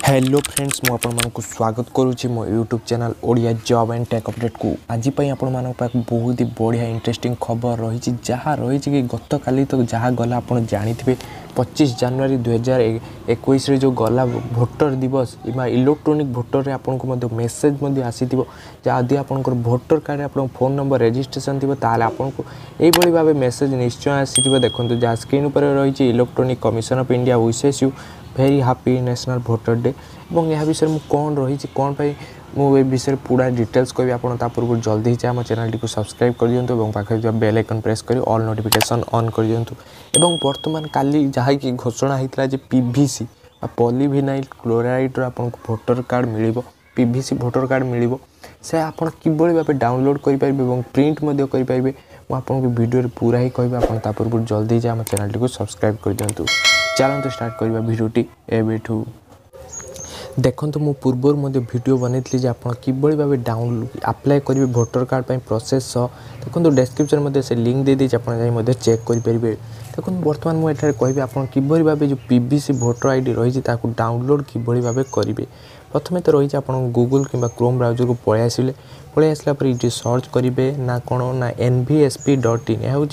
Hello friends मु आपण मानक स्वागत करुच्ची मो YouTube channel Odia job and take update को आज आपण मानक पाक बहुत ही बढ़िया इंटरेस्टिंग खबर रही जहाँ रही कि गत काली तो जहाँ गला आपण जानिथिबे 25 जनवरी 2021 जो गला भोटर दिवस इमा इलेक्ट्रोनिक भोटर रे आपण को मेसेज आसीथिबो जदि आपनकर भोटर कार्ड आपन फोन नंबर रजिस्ट्रेशन थिबो ताले आपन को एई बळी भाबे मेसेज निश्चय आसीथिबो देखंतु जहाँ स्क्रीन ऊपर रही इलेक्ट्रोनिक कमिशन ऑफ इंडिया विशेष you very happy national voter day और यह विषय में कौन रही कौन पाई मुझे विषय पूरा डिटेल्स कह आप पूर्व जल्दी ही आम चैनल टी सब्सक्राइब कर दिंतु और पाखे बेल आइकन प्रेस कर ऑल नोटिफिकेशन ऑन कर दिंतु और बर्तमान काली जहाँ कि घोषणा होता है पीवीसी पॉलीविनाइल क्लोराइड आपको भोटर कार्ड मिल पीवीसी भोटर कार्ड मिल से आप किभली भाव डाउनलोड करेंगे और प्रिंट करेंगे मुझे वीडियो पूरा ही कह आप पूर्व जल्दी ही आम चैनल टी सब्सक्राइब कर दिंतु चलते स्टार्ट करवा भिडियोटी एवं देखो मु पूर्वर वीडियो बनई आप किभली भाव डाउनलोड अप्लाई करेंगे भोटर कार्ड पर प्रोसेस देखो डिस्क्रिप्शन से लिंक दे दीजिए आप चेक करेंगे देखो बर्तमान मुझे कहि आप किभली भाव जो पीवीसी भोटर आईडी रही डाउनलोड किभली भाव करेंगे प्रथम तो रही आप गूगल कि क्रोम ब्राउजर को पलि आसला ये सर्च करेंगे ना कौन ना nvsp.in यह हूँ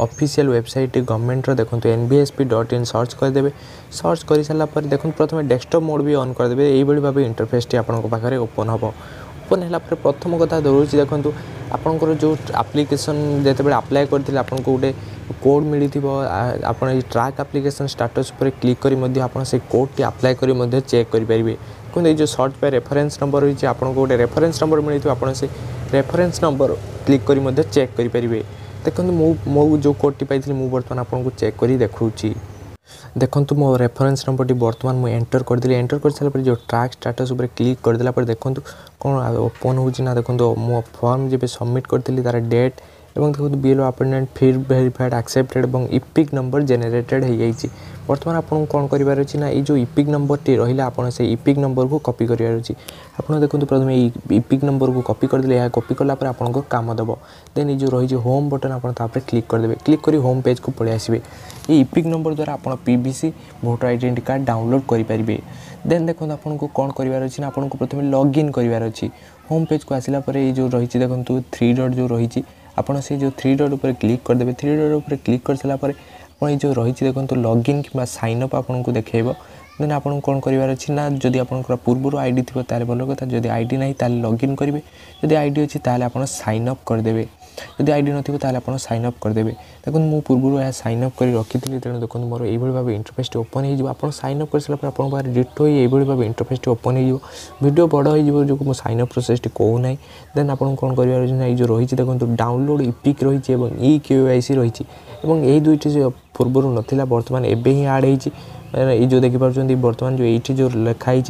ऑफिशियल वेबसाइट गवर्नमेंट देखो nvsp.in सर्च करदे सर्च कर सारापर देखो प्रथम डेस्कटॉप मोड भी ऑन करदे यही भाव इंटरफेस टी आपन पाखे ओपन हम ओपन है प्रथम कथा रोचे देखो आपंकर जो एप्लिकेशन जिते अप्लाई करते आपको गोटे कोड मिली आप ट्रैक एप्लिकेशन स्टाटस पर क्लिक कर आप कोड टी अप्लाई कर चेक करेंगे क्योंकि ये जो सर्च पे रेफरेंस नंबर रही आपको गोटे रेफरेंस नंबर मिली आप रेफरेंस नंबर क्लिक कर चेक करेंगे देखो मो जो कोड टी पाई मुझे बर्तमान आपको चेक कर देखुची देखो मो रेफरेंस नंबर टी बर्तमान मुझे एंटर करदेली एंटर कर सारा जो ट्रैक स्टाटस उपर क्लिक करदेला देखो कौन ओपन होना देखो मो फॉर्म जब सबमिट करी तार डेट और देखो बिलो अपॉइंटमेंट फिर वेरीफाइड एक्सेप्टेड और इपिक नंबर जेनेरेटेड हो जाइए बर्तमान आपको कौन करार अच्छी ना ये इपिक नंबर टी रहा आप इपिक नंबर को कॉपी करार अच्छी आप देखो प्रथम इपिक नंबर को कॉपी करदे यह कॉपी कलापर आपको काम देव देन ये जो रही होम बटन आप क्लिक करदे क्लिक कर होम पेज को पलि आसबे ये इपिक नंबर द्वारा आप PVC voter identity card download करेंगे देन देखो आपको कौन करार अच्छी ना आपको प्रथम लॉगिन करार अच्छी होम पेज को आसला ये जो रही देखो 3 डॉट जो रही आपड़ से जो 3 डॉट उपर क्लिक करदे 3 डॉट उपर क्लिक कर सारापर आप जो रही देखो लॉगिन कि साइन अप आपको देखेब देन आपको कौन करार अच्छी ना जदि आप पूर्व आईडी थी ताले भल कथा जदि आईडी ना ताले लॉगिन करेंगे जदि आईडी अच्छी ताले आप साइन अप करदे जदि आईडी नथिबो ताले आप साइन अप करदे देखो मु पूर्व यह साइन अप कर रखी तेणु देखो मोर ये भाव इंटरफेस ओपन हो आप साइन अप कर सारा आप डिटो ये भाव इंटरफेस ओपन हो वीडियो बड़ हो जो मुझे साइन अप प्रोसेस कहूना देन आपको कौन करार ये जो रही देखो डाउनलोड इपिक रही ई केवाईसी रही यही दुईटी जो पूर्व नाला बर्तमान एवं ही आड हो ये जो देखिपुं बर्तमान जो ये जो लिखाई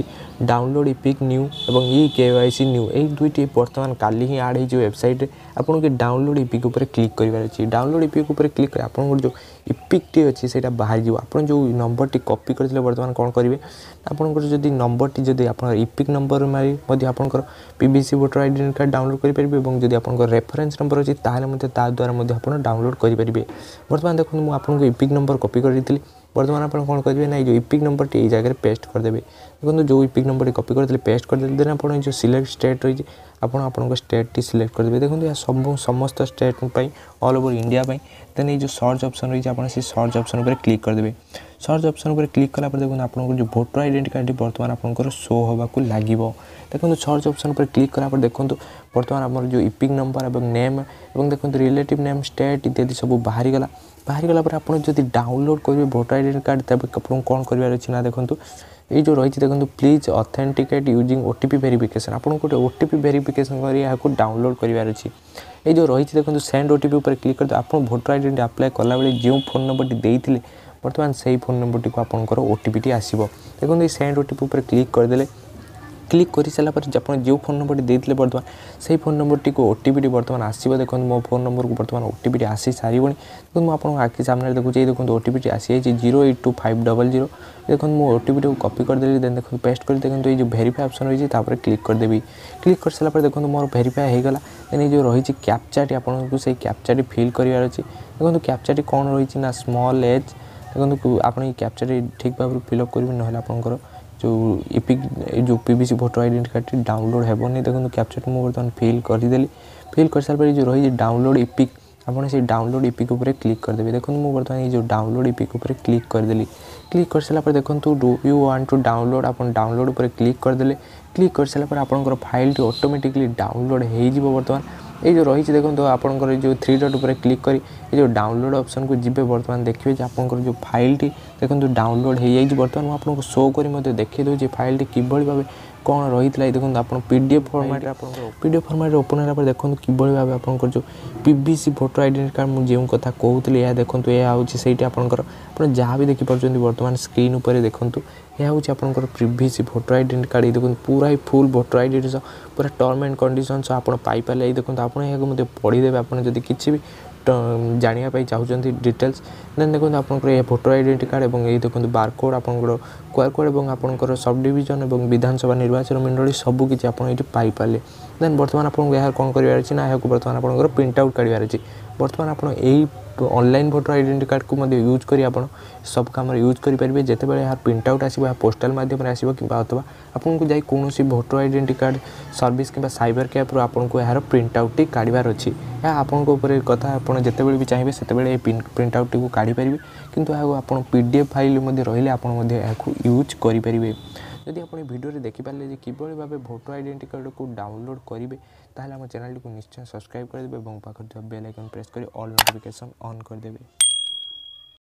डाउनलोड इपिक न्यू और ई केवाईसी न्यू यही दुईटी बर्तमान काली ही आड हो वेबसाइट आपको कि डाउनलोड इपिक उपर क्लिक करार अच्छी डाउनलोड इपिक उपर क्लिक कर आप जो इपिक टी अच्छी से बाहर जाव आप जो नंबर टी कॉपी करते बर्तमान कौन करेंगे आपंकर जब नंबर टी जब आप इपिक नंबर मारी आपंकर PVC voter identity card download करेंगे और जब आप रेफरेंस नंबर अच्छी द्वारा आप डाउनलोड करेंगे बर्तमान देखो मुझे आपको इपिक नंबर कॉपी करी बर्तमान आप कौन करेंगे ना जो इपिक नंबर टी जगह पेस्ट करदे देखो जो इपिक नंबर कॉपी करते पेस्ट करदे देन आप जो सिलेक्ट स्टेट रही आप स्टेट टी सिलेक्ट करदे देखो यह सब समस्त state all over India then ये जो सर्च ऑप्शन रही है से सर्च ऑप्शन पर क्लिक करदे सर्च ऑप्शन पर क्लिक कलापर देखो आपको जो भोटर आइडेंटिटी कार्ड बर्तमान आपंकर शो होगा लगे देखो सर्च ऑप्शन पर क्लिक कलापर देखो बर्तमान आम जो इपिक नंबर और नेम और देखो रिलेटिव नेम स्टेट इत्यादि सब बाहरी गला आप डाउनलोड करेंगे भोटर आइडेंटिटी कार्ड तब आपको कौन करार अच्छी ना देखो ये जो रही देखो please authenticate using OTP verification आपको गोटे ओटीपी वेरिफिकेशन कर डाउनलोड करार अच्छी ये जो रही देखो सेंड ओटीपी पर क्लिक करते आप भोटर आइडेंटिटी अप्लाई कला बेले जो फोन नंबर टी देते बर्तमान से फोन नंबर टी आपंकर ओटीपी टी आसो देखो ये सेंड ओटीपी पर क्लिक करदे क्लिक कर सारापर आप जो फोन नंबर टी देते बर्तमान से फोन नंबर टी को ओटीपी टी बर्तमान आसो देखो मो फोन नंबर को बर्तमान ओटीपी टी आसी सारी देखो मुझे आखि सामने देखुचे देखो ओटीपी टी आसी 082500 देखो मुझे ओटीपी टी कॉपी करदेली देन देखो पेस्ट कर देखो ये जो वेरीफाई ऑप्शन रही है क्लिक करदेवी क्लिक कर सारापर देखो मोर वेरीफाई होगा देन ये जो रही कैप्चा टी आपको से कैप्चा टी फिल करार अच्छी देखो कैप्चा टी कौन रही ना स्मॉल एज देखो आप कैप्चा टी ठीक भाव फिलअप करेंगे ना आपंकर जो इपिक जो PVC voter identity card download हेबनी देखो कैप्चर मुझे बर्तमान फिल करदेली फिल कर सारा जो रही डाउनलोड इपिक आपड़ से डाउनलोड इपिक उपर क्लिक करदेवे देखो मुझे बर्तमान ये जो डाउनलोड इपिक उपर क्लिक करदेली क्लिक कर सारा देखो do you want to download आप डाउनलोड उपर क्लिक करदे क्लिक कर सारा आपंकर फाइल ऑटोमेटिकली डाउनलोड हो बर्तमान ये जो रही देखो आपंकर जो 3 डॉट उपर क्लिक कर ये जो डाउनलोड ऑप्शन को जीवे बर्तमान देखिए आपंकर जो फाइल देखो डाउनलोड हो जाए बर्तमान मुझे आपको शो कर देखी दूसरी फाइल किभली भाव कौन रही है देखो आप PDF format PDF format open होगा देखो किभली भाव आप जो पीवीसी भोटर आइडेंटिटी कार्ड मुझे जो कथा कहूली यह देखो यह हूँ से आप जहाँ भी देखिपुर बर्तमान स्क्रीन उपर देखूँ यह हूँ आपंकर पीवीसी भोटर आइडेंटिटी कार्ड देखो पूरा ही फुल भोटर आइडेंटिटी पूरा टर्म एंड कंडीशंस आप पाइपारे देखो आप पढ़ीदेवे आप किसी भी जानापी चाहते डिटेल्स देन देखो आप भोटर आइडेंटिटी कार्ड और ये देखो बारकोड आप क्यूआर कोड और आपंकर सब डिविजन और विधानसभा निर्वाचन मंडली सबकि आप पाइपारे देन बर्तमान आपको यह कौन करार अच्छी ना बर्तमान आप प्रिंट आउट काढ़ार अच्छी बर्तमान आप ऑनलाइन भोटर आइडेंटिटी कार्ड को यूज कर सब कम यूज करेंगे जिते यार प्रिंट आउट आसो पोस्टाल मध्यम आसो कि अथवा आपको जाए कौन भोटर आइडेंटिटी कार्ड सर्विस कि साइबर कैफ्रु आपको यार प्रिंट आउट टी काढ़ार अच्छी या आपण कथा आप जिते भी चाहिए से प्रिंट आउट टी काढ़ी पारे किंतु आप पीडीएफ फाइल रही आप यूज करेंगे जदि आप भिडियो देखिपारे किभली भाव भोटर आइडेंटिटी कार्ड को डाउनलोड करेंगे ताहले आम चैनल को निश्चय सब्सक्राइब करदे और पाखर बेल आइकन प्रेस कर ऑल नोटिफिकेशन ऑन करदे।